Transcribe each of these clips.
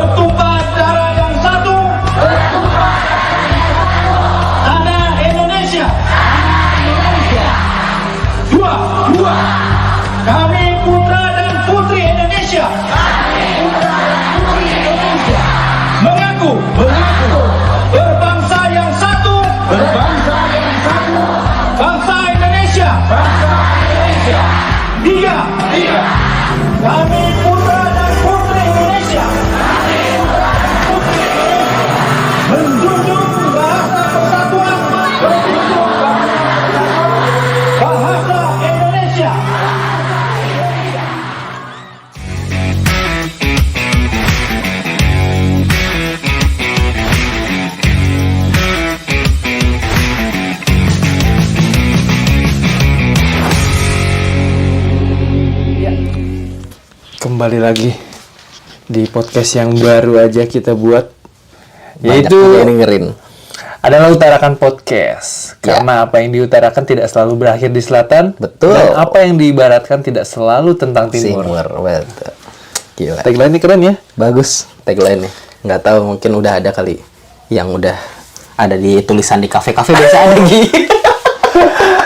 bertumpah darah yang satu, tanah Indonesia. Dua, kami putra dan putri Indonesia. Mengaku berbangsa yang satu, bangsa Indonesia. Tiga, kami putra dan putri Indonesia menjunjung bahasa persatuan, bahasa Indonesia. Kembali lagi di podcast yang baru aja kita buat, yaitu yang dengerin adalah Utarakan Podcast. Karena apa yang diutarakan tidak selalu berakhir di selatan. Betul. Dan apa yang diibaratkan tidak selalu tentang timur. betul. Gila. Tagline ini keren ya. Bagus tagline-nya. Nggak tahu, mungkin udah ada kali yang udah ada di tulisan di kafe-kafe biasa lagi.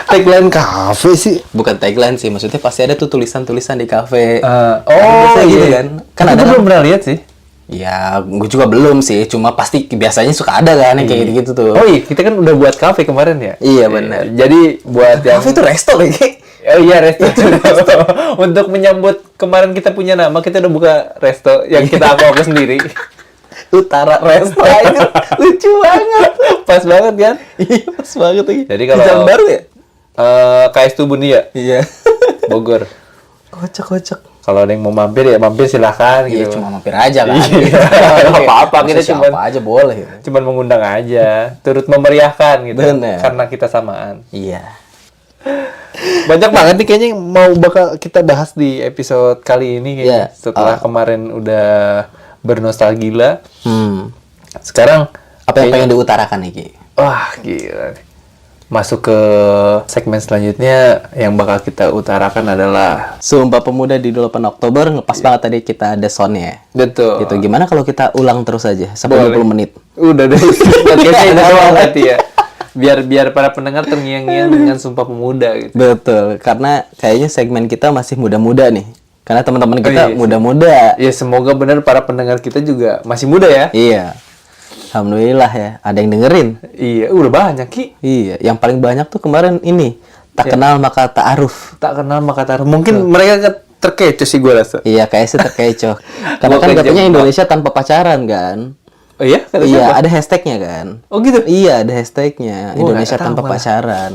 Tagline kafe sih. Bukan tagline sih, maksudnya pasti ada tuh tulisan-tulisan di kafe. Oh gitu iya. kan. Kan Aku ada belum pernah lihat sih. Ya, gue juga belum sih. Cuma pasti biasanya suka ada kan yang kayak gitu-gitu tuh. Oh iya, kita kan udah buat kafe kemarin ya. Iya, benar. Jadi buat yang Kafe itu resto lagi. Oh iya, resto. Untuk menyambut kemarin kita punya nama, kita udah buka resto yang kita aku sendiri. Utara Resto aja. Lucu banget. Pas banget kan? Iya, pas banget lagi. Jadi Di kalau Jalan Baru ya? KS Tubun ya, Iya. Bogor. Kocak. Kalau ada yang mau mampir ya mampir silahkan Iya, gitu. cuma mampir aja kan. Iya, nggak apa-apa, kita Maksudnya cuman- siapa aja boleh. Gitu. Cuman mengundang aja, turut memeriahkan gitu. Bener. Karena kita samaan. Iya. Banyak banget nih kayaknya yang mau bakal kita bahas di episode kali ini kayaknya. Iya. Setelah kemarin udah bernostalgia, sekarang Apa yang pengen diutarakan nih, Ki? wah gila nih. Masuk ke segmen selanjutnya yang bakal kita utarakan adalah Sumpah Pemuda di 28 Oktober, ngepas banget tadi kita ada soundnya. betul. Gitu. Gimana kalau kita ulang terus aja sampai Boleh. 20 menit? Udah deh. Podcastnya itu doang berarti ya. Biar para pendengar terngiang-ngiang dengan Sumpah Pemuda gitu. Betul, karena kayaknya segmen kita masih muda-muda nih. Karena teman-teman kita iya sih. muda-muda. Ya semoga benar para pendengar kita juga masih muda ya. Iya. Alhamdulillah ya, ada yang dengerin. Iya, udah banyak Ki. Iya, yang paling banyak tuh kemarin ini. Tak kenal maka ta'aruf. Tak kenal maka taruh. Mungkin mereka terkecoh sih gue rasa. Iya, kayaknya sih terkecoh. Karena kan Gua katanya kejebak. Indonesia tanpa pacaran kan. Oh iya? Kata Iya, siapa? ada hashtagnya kan. Oh gitu. Iya, ada hashtagnya. Gua Indonesia nggak tahu tanpa malah. pacaran.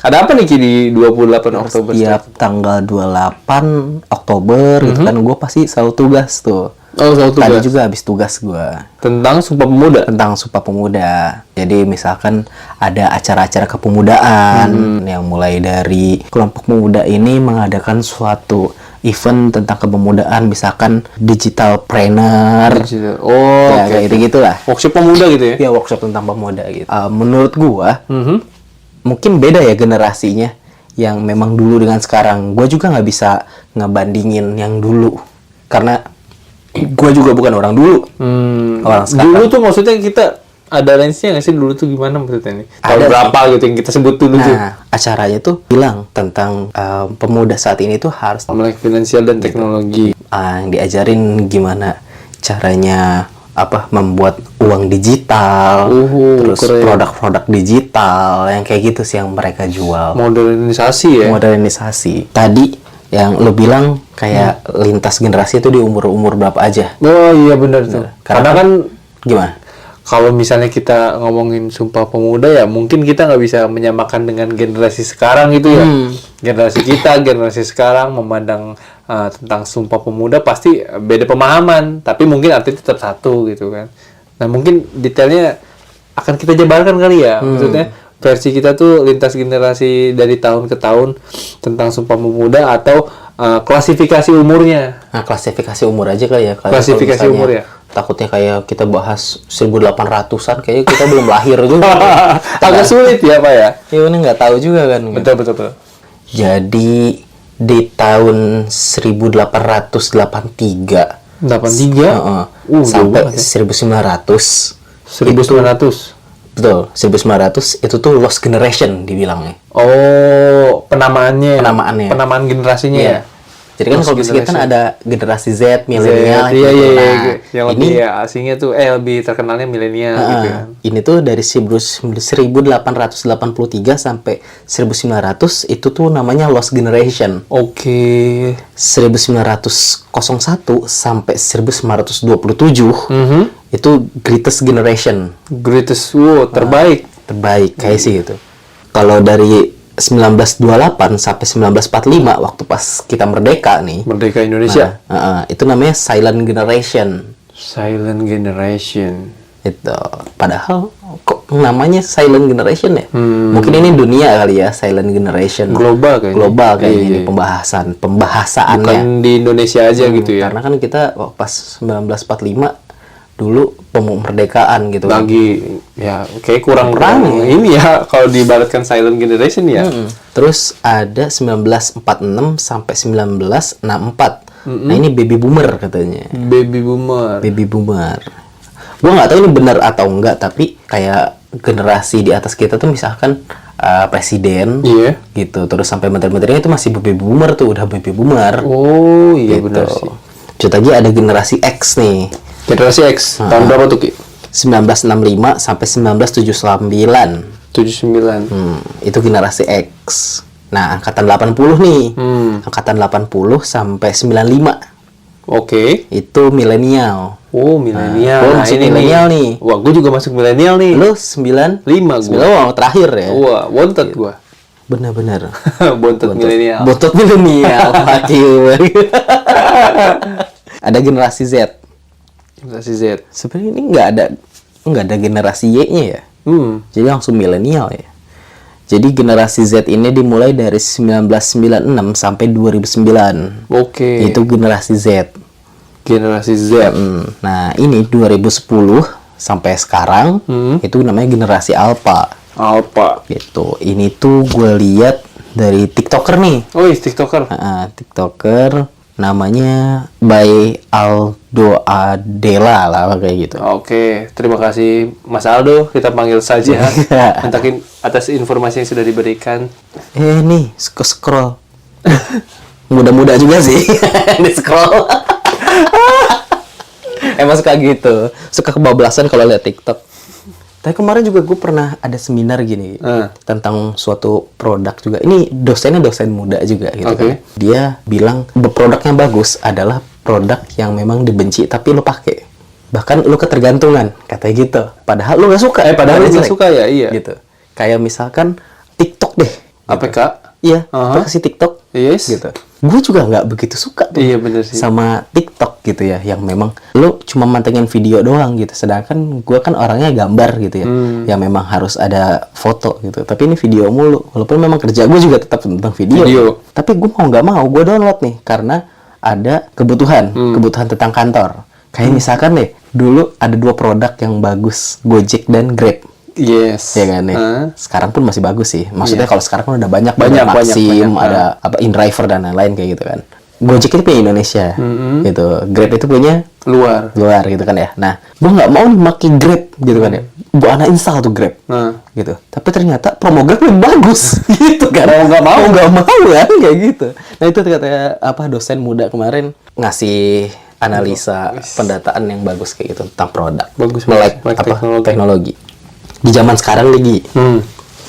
Ada apa nih Ki di 28 Oktober? Tiap tanggal 28 Oktober gitu kan, gue pasti selalu tugas tuh. Oh, selalu Tadi tugas. juga habis tugas gue Tentang Sumpah Pemuda. tentang Sumpah Pemuda. Jadi misalkan ada acara-acara kepemudaan yang mulai dari kelompok pemuda ini mengadakan suatu event tentang kepemudaan, misalkan digital trainer. Oh, Ya, kayak gitu-gitulah. Workshop pemuda gitu ya? Ya, workshop tentang pemuda gitu. Menurut gua, Mhm. mungkin beda ya generasinya yang memang dulu dengan sekarang. Gua juga nggak bisa ngebandingin yang dulu karena gua juga bukan orang dulu. Orang sekarang. Dulu tuh maksudnya kita ada range-nya nggak sih? Dulu tuh gimana maksudnya nih? Tahun Ada berapa gitu yang kita sebut dulu tuh? Nah, acaranya tuh bilang tentang pemuda saat ini tuh harus Melek finansial dan teknologi. yang diajarin gimana caranya membuat uang digital, terus keren. produk-produk digital yang kayak gitu sih yang mereka jual. Modernisasi ya? Modernisasi. Tadi yang lo bilang kayak lintas generasi itu di umur-umur berapa aja? Oh iya benar tuh. Karena kan Gimana? kalau misalnya kita ngomongin Sumpah Pemuda ya mungkin kita nggak bisa menyamakan dengan generasi sekarang gitu ya. Generasi kita, generasi sekarang memandang tentang Sumpah Pemuda pasti beda pemahaman, tapi mungkin artinya tetap satu gitu kan. Nah mungkin detailnya akan kita jabarkan kali ya. Maksudnya versi kita tuh lintas generasi dari tahun ke tahun tentang Sumpah Pemuda atau klasifikasi umurnya. Nah, klasifikasi umur aja kali ya. Klasifikasi Kalau misalnya umur ya? Takutnya kayak kita bahas 1800-an, kayaknya kita belum lahir juga. Agak sulit ya Pak ya? Ya ini nggak tahu juga kan. Betul, betul, betul. Jadi di tahun 1883 83. Jauh Sampai banget ya. 1900. 1900. Betul, 1900 itu tuh lost generation dibilangnya. Oh, penamaannya. Penamaannya. Penamaan generasinya Iya. ya. Jadi kan Lost kalau kita kan generation. ada generasi Z, milenial Iya, gitu. iya, iya. Nah, Yang ini lebih asingnya tuh lebih terkenalnya milenial gitu kan. ini tuh dari 1883 sampai 1900 itu tuh namanya lost generation. Oke. 1901 sampai 1927 itu greatest generation. Greatest terbaik. Terbaik kayak sih gitu. Kalau dari 1928 sampai 1945 waktu pas kita merdeka nih. Merdeka Indonesia. Itu namanya silent generation. Silent generation. Itu padahal kok namanya silent generation ya? Mungkin ini dunia kali ya, silent generation. Global kayaknya. Global kayaknya Iya, ini iya. pembahasaannya. Bukan di Indonesia aja gitu ya. Karena kan kita pas 1945 dulu kemerdekaan gitu kan. Lagi ya kayak kurang ini ya kalau diibaratkan silent generation ya. Terus ada 1946 sampai 1964. Nah, ini baby boomer katanya. Baby boomer. Baby boomer. Gua nggak tahu ini benar atau enggak, tapi kayak generasi di atas kita tuh misalkan presiden Iya. gitu, terus sampai menteri-menterinya itu masih baby boomer tuh, udah baby boomer. Oh, iya gitu. benar sih. Terus lagi ada generasi X nih. Generasi X tahun berapa tuh, Ki? 1965 sampai 1979. 79. Itu generasi X. Nah, angkatan 80 nih. Angkatan 80 sampai 95. Oke. Itu milenial. Oh, milenial. Gua masuk milenial nih. Wah, gue juga masuk milenial nih. Lu 95 gua. terakhir ya. Wah, wanted gua. Bener-bener. Bontot milenial. Botot milenial. Mati gue. Ada generasi Z. Generasi Z. Sebenarnya ini nggak ada generasi Y-nya ya. Jadi langsung milenial ya. Jadi generasi Z ini dimulai dari 1996 sampai 2009. Oke. Itu generasi Z. Generasi Z. Nah, ini 2010 sampai sekarang itu namanya generasi Alpha. Alpha. Gitu. Ini tuh gue lihat dari TikToker nih. Oh, iya, TikToker. TikToker namanya by Aldo Adela lah kayak gitu. Oke, terima kasih Mas Aldo. Kita panggil saja. Atas informasi yang sudah diberikan. Nih scroll. Muda-muda juga sih. Di scroll. Emang suka gitu. Suka kebablasan kalau lihat TikTok. Tapi kemarin juga gue pernah ada seminar gini tentang suatu produk juga. Ini dosennya dosen muda juga gitu kan. Dia bilang produknya bagus adalah produk yang memang dibenci tapi lo pakai. Bahkan lo ketergantungan katanya gitu. Padahal lo nggak suka. Padahal lo nggak jelek. suka ya, iya. Gitu. Kayak misalkan TikTok deh. APK? Iya, aplikasi TikTok. Yes. Gitu. Gue juga nggak begitu suka tuh Iya, bener sih. sama TikTok gitu ya, yang memang lo cuma mantengin video doang gitu. Sedangkan gue kan orangnya gambar gitu ya, yang memang harus ada foto gitu. Tapi ini video mulu. Walaupun memang kerja gue juga tetap tentang video. Tapi gue mau nggak mau, gue download nih karena ada kebutuhan tentang kantor. Kayak misalkan deh, dulu ada 2 produk yang bagus, Gojek dan Grab. Yes. Ya kan ya. Sekarang pun masih bagus sih. Maksudnya kalau sekarang kan udah banyak Banyak, Maxim, banyak. ada apa InDriver dan lain-lain kayak gitu kan. Gojek itu punya Indonesia, gitu. Grab itu punya Luar. gitu kan ya. Nah, gua nggak mau nih pakai Grab gitu kan ya. Gua anak install tuh Grab, gitu. Tapi ternyata promo Grab lebih bagus, gitu kan. Nggak mau kan kayak gitu. Nah itu kata dosen muda kemarin ngasih analisa pendataan yang bagus kayak gitu tentang produk. Bagus, melek teknologi. Di zaman sekarang lagi,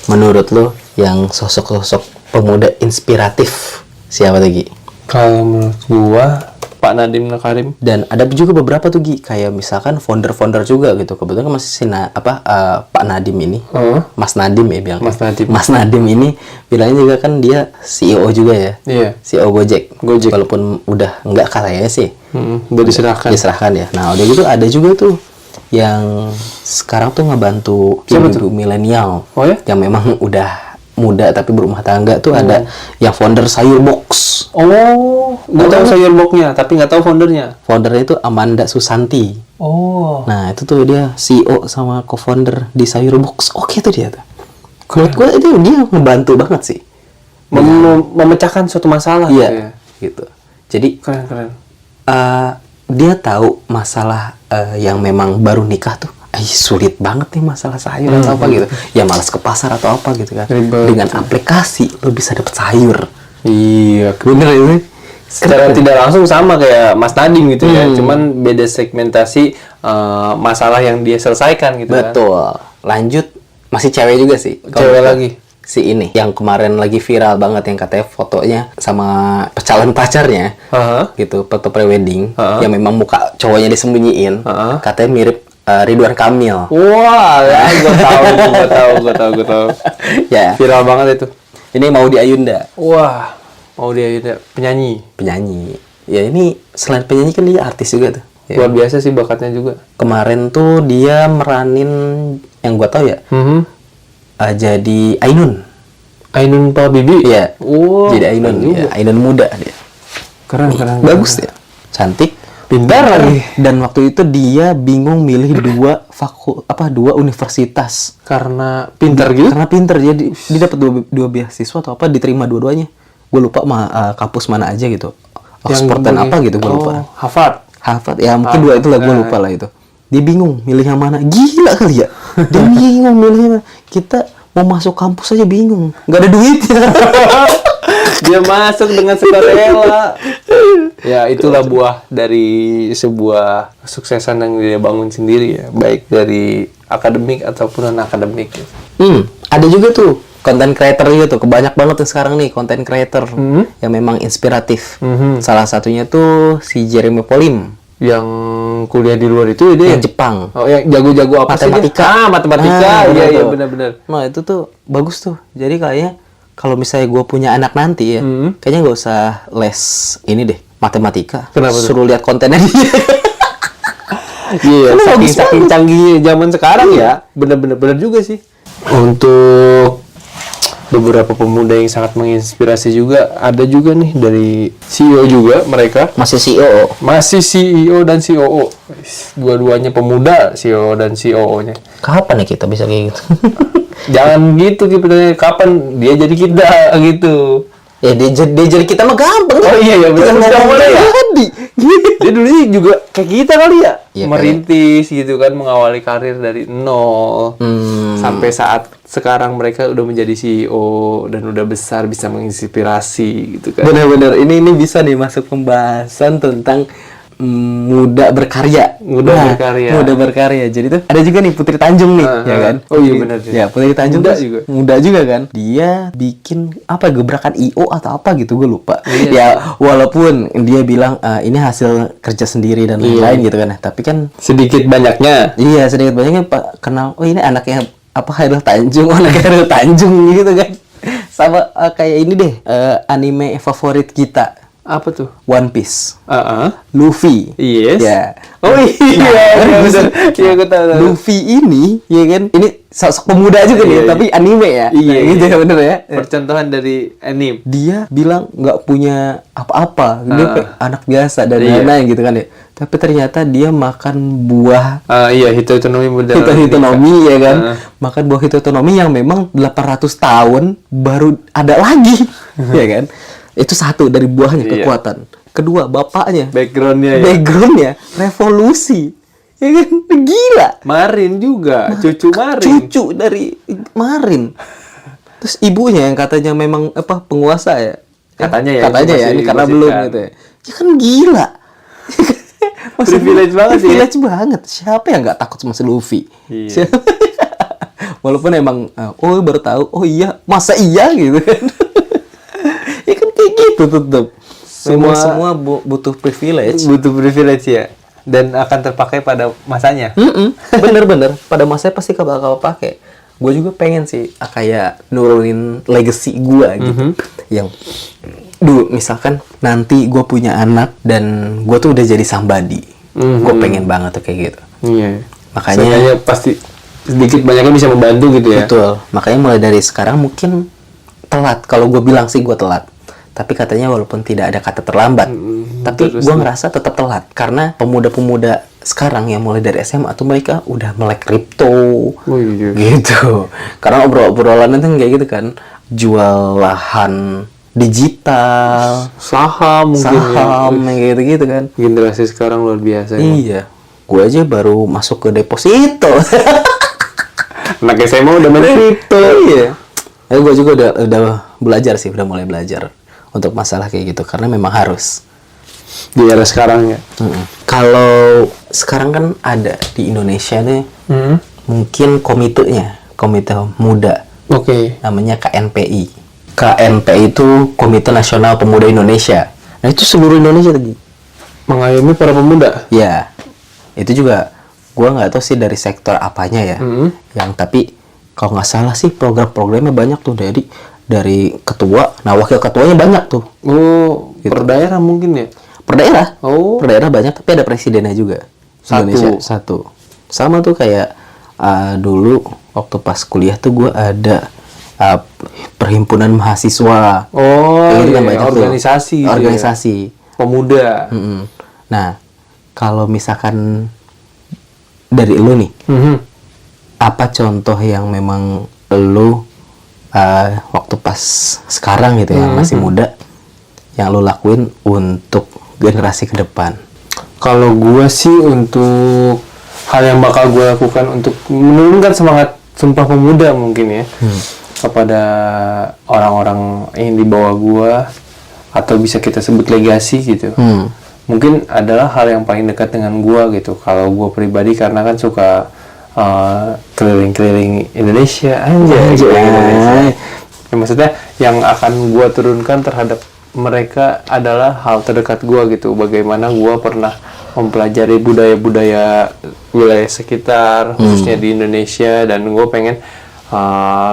menurut lo yang sosok-sosok pemuda inspiratif siapa lagi? Kalau menurut gua Pak Nadiem Makarim. Dan ada juga beberapa tuh Gi, kayak misalkan founder-founder juga gitu. Kebetulan kan masih Pak Nadiem ini, Mas Nadiem ya bilang. Mas Nadiem ini bilangnya juga kan dia CEO juga ya. Iya. CEO Gojek. Walaupun udah enggak katanya sih. Udah diserahkan. Diserahkan ya. Nah udah gitu ada juga tuh yang sekarang tuh ngebantu ibu milenial, yang memang udah muda tapi berumah tangga tuh ada yang founder Sayur Box. Oh, nggak tahu Sayur Boxnya, tapi nggak tahu foundernya. Foundernya itu Amanda Susanti. Oh. Nah itu tuh dia CEO sama co-founder di Sayur Box. Oke tuh dia tuh. Menurut gue itu dia ngebantu banget sih. Memecahkan suatu masalah. Iya. Gitu. Jadi keren. dia tahu masalah yang memang baru nikah tuh sulit banget nih masalah sayur atau apa gitu. Ya malas ke pasar atau apa gitu kan. Ribet. Dengan aplikasi lo bisa dapet sayur. Iya, Bener ini. secara tidak langsung sama kayak Mas Nadim gitu ya, cuman beda segmentasi masalah yang dia selesaikan gitu kan. Betul. Lanjut, masih cewek juga sih. Cewek lagi. Si ini yang kemarin lagi viral banget yang katanya fotonya sama calon pacarnya gitu, foto prewedding yang memang muka cowoknya disembunyiin, katanya mirip Ridwan Kamil. Wah, ya, gue tahu. Ya, Viral banget itu. ini Maudy Ayunda, Wah, mau dia penyanyi. penyanyi. Ya ini selain penyanyi kan dia artis juga tuh. Ya. Luar biasa sih bakatnya juga. Kemarin tuh dia meranin yang gua tahu ya, jadi Ainun. Ainun Pak Bibi. Iya. Wow, Jadi Ainun keren juga. ya, Ainun muda dia. Keren. Bagus dia. Cantik. Pintar lagi. Dan waktu itu dia bingung milih dua universitas. Karena pintar gitu. Karena pinter dia dapat dua beasiswa atau apa, diterima dua-duanya. Gue lupa kampus mana aja gitu. Oxford dan apa gitu gue lupa. Harvard ya mungkin dua itu lah gue lupa lah itu. Dia bingung milih yang mana. Gila kali ya. Dia bingung milih yang mana. Kita mau masuk kampus aja bingung. Nggak ada duitnya. Dia masuk dengan sukarela. Ya, itulah buah dari sebuah kesuksesan yang dia bangun sendiri ya, baik dari akademik ataupun non akademik. Ada juga tuh konten creator juga tuh, kebanyak banget tuh sekarang nih konten creator yang memang inspiratif. Salah satunya tuh si Jeremy Polim Yang kuliah di luar itu dia yang Jepang. Oh, yang jago-jago apa sih dia? Matematika. Matematika. Iya, benar-benar. Nah itu tuh bagus tuh. Jadi kayaknya kalau misalnya gue punya anak nanti ya, kayaknya nggak usah les ini deh matematika. Kenapa tuh? Suruh lihat kontennya dia. Iya, Bagus saking canggih zaman sekarang ya. Bener juga sih. Untuk beberapa pemuda yang sangat menginspirasi juga, ada juga nih dari CEO juga mereka. Masih CEO. Masih CEO dan COO. Dua-duanya pemuda, CEO dan COO-nya. Kapan ya kita bisa kayak gitu? Jangan gitu kapan dia jadi kita gitu. Ya dia jadi kita mah gampang. Oh iya benar. Jadi. Dia dulunya juga kayak kita kali ya, Iya, merintis gitu kan, mengawali karir dari nol sampai saat sekarang mereka udah menjadi CEO dan udah besar, bisa menginspirasi gitu kan. Benar-benar ini bisa nih masuk pembahasan tentang muda berkarya. Muda berkarya. Jadi tuh ada juga nih Putri Tanjung nih, ya kan? Oh iya benar sih. Ya, Putri Tanjung Muda tuh juga. Muda juga kan? Dia bikin apa gebrakan IO atau apa gitu, gue lupa. Iya. Ya, walaupun dia bilang ini hasil kerja sendiri dan lain-lain gitu kan. Tapi kan Sedikit banyaknya. iya, sedikit banyaknya Pak kenal, oh ini anaknya apa Hairul Tanjung, anaknya Hairul Tanjung gitu kan. Sama kayak ini deh, anime favorit kita. Apa tuh? One Piece. Luffy. Luffy. Yes. Ya. Oh iya, benar. Iya, gue tahu. Luffy ini, ya kan? Ini sosok pemuda juga nih, Iya. tapi anime ya. Iya, Gitu ya, bener ya. Percontohan dari anime. Dia bilang nggak punya apa-apa, dia kayak anak biasa dan Iya. lain-lain gitu kan ya. Tapi ternyata dia makan buah Iya, hitotonomi model hitotonomi ya kan. Makan buah hitotonomi yang memang 800 tahun baru ada lagi, ya kan? Itu satu dari buahnya, Iya. kekuatan. Kedua, bapaknya. Backgroundnya ya. Backgroundnya revolusi, ya kan? Gila. Marin juga, cucu Marin. Cucu dari Marin. Terus ibunya yang katanya memang penguasa ya. Katanya ya, Katanya itu ya, masih ini karena digosipkan. belum gitu ya. Ya kan gila. Maksud Privilege gua, banget sih ya. Privilege banget. Siapa yang nggak takut sama si Luffy? Iya. Walaupun emang, baru tahu, oh iya, masa iya gitu kan. Ya kan kayak gitu tetap. Semua butuh privilege. Butuh privilege ya, dan akan terpakai pada masanya. Bener-bener pada masanya pasti bakal pakai. Gue juga pengen sih kayak nurunin legacy gue gitu, yang dulu misalkan nanti gue punya anak dan gue tuh udah jadi somebody, gue pengen banget tuh kayak gitu. Iya. Makanya Makanya pasti sedikit banyaknya bisa membantu gitu ya. betul. Makanya mulai dari sekarang mungkin telat. Kalau gue bilang sih gue telat. Tapi katanya walaupun tidak ada kata terlambat, tapi terus gue ngerasa tetap telat karena pemuda-pemuda sekarang yang mulai dari SMA tuh mereka udah melek kripto, iya. gitu. Karena obrolannya tuh kayak gitu kan, jual lahan digital, Saham mungkin saham, yang gitu-gitu kan. Generasi sekarang luar biasa. emang. Iya. Gue aja baru masuk ke deposito. Anak SMA udah main kripto. Iya. Gue juga udah belajar sih, udah mulai belajar untuk masalah kayak gitu karena memang harus. Di era sekarang ya. Kalau sekarang kan ada di Indonesia nih mungkin komite muda Oke. namanya KNPI. KNPI itu Komite Nasional Pemuda Indonesia. Nah itu seluruh Indonesia tadi. Mengayomi para pemuda. Ya, itu juga gua nggak tahu sih dari sektor apanya ya. Yang tapi kalau nggak salah sih program-programnya banyak tuh dari ketua. Nah wakil ketuanya banyak tuh. Oh, per daerah mungkin ya. Per daerah. Oh. Per daerah banyak tapi ada presidennya juga. Satu. Indonesia satu. Sama tuh kayak dulu waktu pas kuliah tuh gua ada perhimpunan mahasiswa. Oh, Kayak gitu iya, kan banyak tuh. organisasi. gitu ya. Organisasi. Pemuda. Nah, kalau misalkan dari lu nih, apa contoh yang memang lu waktu pas sekarang gitu ya, masih muda, yang lu lakuin untuk generasi ke depan? Kalau gua sih untuk hal yang bakal gua lakukan untuk menurunkan semangat Sumpah Pemuda mungkin ya kepada orang-orang yang di bawah gua atau bisa kita sebut legasi gitu. Mungkin adalah hal yang paling dekat dengan gua gitu. Kalau gua pribadi karena kan suka keliling-keliling Indonesia Indonesia. Ya, maksudnya yang akan gua turunkan terhadap mereka adalah hal terdekat gua gitu. Bagaimana gua pernah mempelajari budaya-budaya wilayah sekitar khususnya di Indonesia, dan gua pengen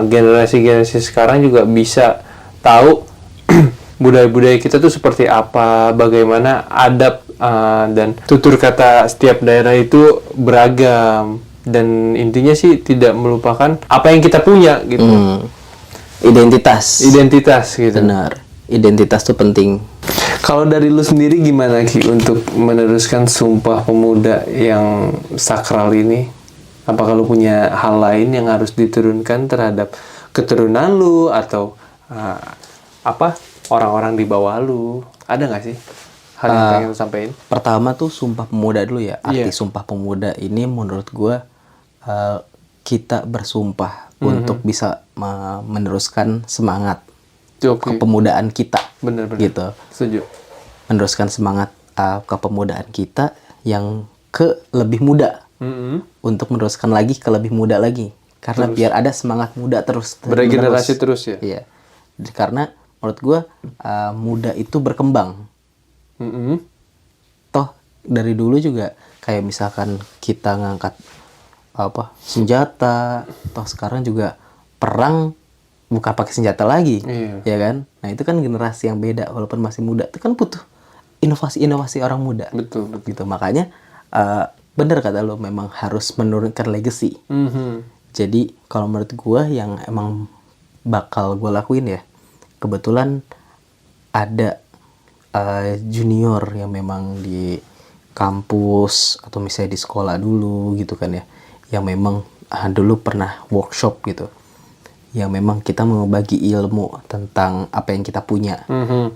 generasi-generasi sekarang juga bisa tahu budaya-budaya kita tuh seperti apa, bagaimana adab dan tutur kata setiap daerah itu beragam, dan intinya sih tidak melupakan apa yang kita punya gitu. Identitas. Identitas gitu. Benar. Identitas tuh penting. Kalau dari lu sendiri gimana Ki untuk meneruskan Sumpah Pemuda yang sakral ini? Apakah lu punya hal lain yang harus diturunkan terhadap keturunan lu atau orang-orang di bawah lu? Ada nggak sih hal yang pengen lu sampein? Pertama tuh Sumpah Pemuda dulu ya. Arti Iya. Sumpah Pemuda ini menurut gua kita bersumpah untuk bisa meneruskan semangat Oke. kepemudaan kita. Bener-bener. Gitu. Setuju. Meneruskan semangat kepemudaan kita yang ke lebih muda. Untuk meneruskan lagi ke lebih muda lagi. Karena biar ada semangat muda terus. Beregenerasi terus ya? Iya. Karena menurut gua muda itu berkembang. Toh dari dulu juga kayak misalkan kita ngangkat senjata, toh sekarang juga perang bukan pakai senjata lagi. Iya. Ya kan? Nah, itu kan generasi yang beda walaupun masih muda. Itu kan butuh inovasi-inovasi orang muda. Betul. Gitu. Makanya bener kata lo, memang harus menurunkan legacy. Jadi kalau menurut gua yang emang bakal gua lakuin ya, kebetulan ada junior yang memang di kampus atau misalnya di sekolah dulu gitu kan ya, yang memang dulu pernah workshop gitu, yang memang kita mau bagi ilmu tentang apa yang kita punya.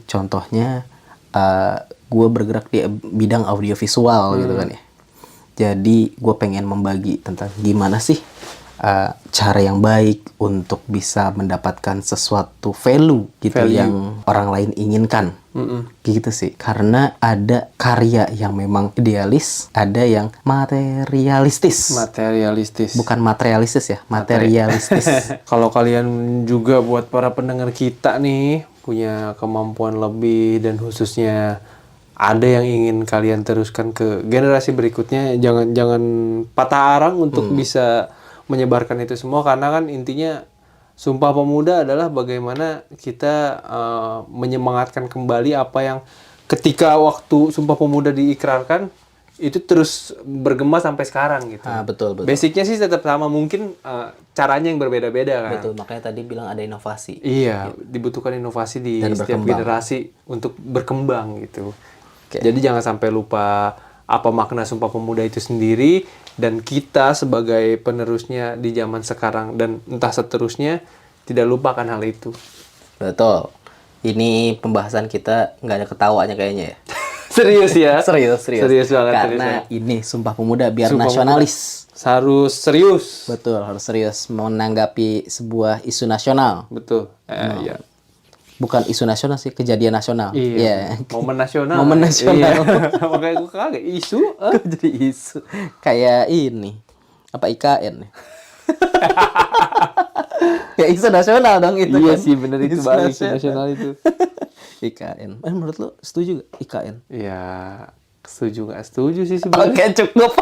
Contohnya gue bergerak di bidang audiovisual gitu kan ya. Jadi gue pengen membagi tentang gimana sih cara yang baik untuk bisa mendapatkan sesuatu value gitu yang orang lain inginkan. Gitu sih. Karena ada karya yang memang idealis, ada yang materialistis. Bukan materialistis ya, materialistis. Kalau kalian juga buat para pendengar kita nih punya kemampuan lebih dan khususnya ada yang ingin kalian teruskan ke generasi berikutnya, jangan patah arang untuk bisa menyebarkan itu semua, karena kan intinya Sumpah Pemuda adalah bagaimana kita menyemangatkan kembali apa yang ketika waktu Sumpah Pemuda diikrarkan itu terus bergema sampai sekarang gitu. Betul. Basicnya sih tetap sama, mungkin caranya yang berbeda-beda kan. Betul, makanya tadi bilang ada inovasi. Iya, dibutuhkan inovasi di Dan setiap berkembang. generasi untuk berkembang gitu. Jadi jangan sampai lupa apa makna Sumpah Pemuda itu sendiri, dan kita sebagai penerusnya di zaman sekarang dan entah seterusnya tidak lupakan hal itu. Betul. Ini pembahasan kita nggak ada ketawanya kayaknya ya. Serius ya? Serius. Serius banget. Karena serius. ini Sumpah Pemuda biar Sumpah nasionalis. Harus serius. Betul, harus serius menanggapi sebuah isu nasional. Betul. Iya. Bukan isu nasional sih, kejadian nasional. Iya. Momen nasional. Momen nasional. Iya. Makanya gue kaget isu. Kok jadi isu? Kayak ini. Apa IKN? Ya isu nasional dong itu. Iya kan? sih, bener itu balik isu nasional itu. IKN. Menurut lo setuju gak IKN? Ya, setuju nggak setuju sih sebenarnya. Oke, cukup.